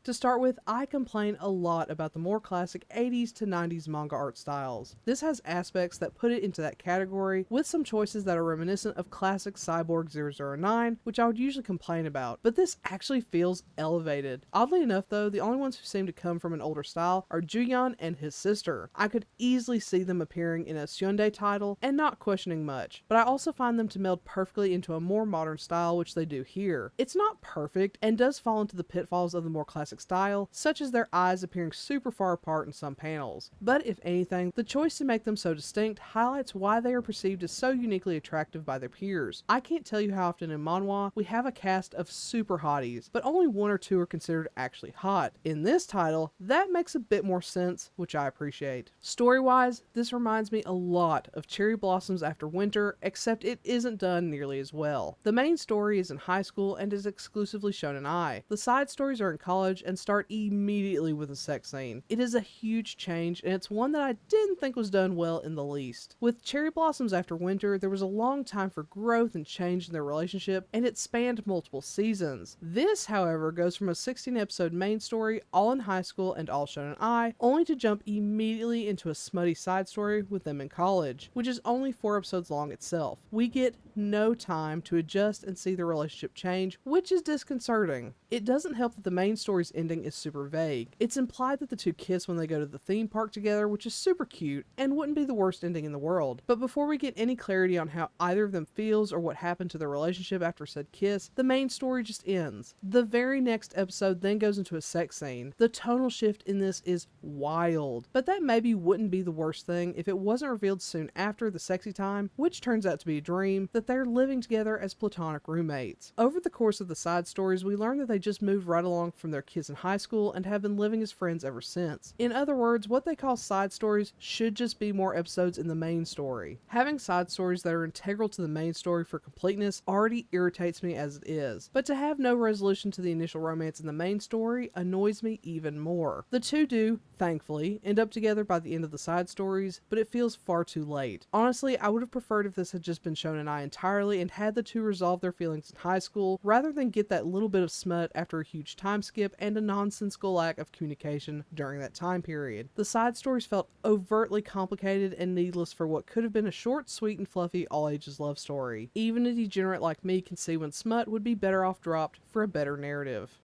To start with, I complain a lot about the more classic 80s to 90s manga art styles. This has aspects that put it into that category, with some choices that are reminiscent of classic Cyborg 009, which I would usually complain about, but this actually feels elevated. Oddly enough though, the only ones who seem to come from an older style are Juyeon and his sister. I could easily see them appearing in a Hyundai title and not questioning much, but I also find them to meld perfectly into a more modern style, which they do here. It's not perfect and does fall into the pitfalls of the more classic style, such as their eyes appearing super far apart in some panels. But if anything, the choice to make them so distinct highlights why they are perceived as so uniquely attractive by their peers. I can't tell you how often in Manhwa we have a cast of super hotties, but only one or two are considered actually hot. In this title, that makes a bit more sense, which I appreciate. Story-wise, this reminds me a lot of Cherry Blossoms After Winter, except it isn't done nearly as well. The main story is in high school and is exclusively shonen ai. The side stories are in college and start immediately with a sex scene. It is a huge change, and it's one that I didn't think was done well in the least. With Cherry Blossoms After Winter, there was a long time for growth and change in their relationship, and it spanned multiple seasons. This, however, goes from a 16-episode main story, all in high school and all shonen ai, only to jump immediately into a smutty side story with them in college, which is only 4 episodes long itself. We get no time to adjust and see the relationship change, which is disconcerting. It doesn't help that the main story's ending is super vague. It's implied that the two kiss when they go to the theme park together, which is super cute and wouldn't be the worst ending in the world. But before we get any clarity on how either of them feels or what happened to their relationship after said kiss, the main story just ends. The very next episode then goes into a sex scene. The tonal shift in this is wild, but that maybe wouldn't be the worst thing if it wasn't revealed soon after the sexy time, which turns out to be a dream, that they're living together as platonic roommates. Over the course of the side stories, we learn that they just moved right along from their kiss in high school and have been living as friends ever since. In other words, what they call side stories should just be more episodes in the main story. Having side stories that are integral to the main story for completeness already irritates me as it is, but to have no resolution to the initial romance in the main story annoys me even more. The two do, thankfully, end up together by the end of the side stories, but it feels far too late. Honestly, I would have preferred if this had just been shown in ai entirely and had the two resolve their feelings in high school, rather than get that little bit of smut after a huge time skip and a nonsensical lack of communication during that time period. The side stories felt overtly complicated and needless for what could have been a short, sweet, and fluffy all-ages love story. Even a degenerate like me can see when smut would be better off dropped for a better narrative.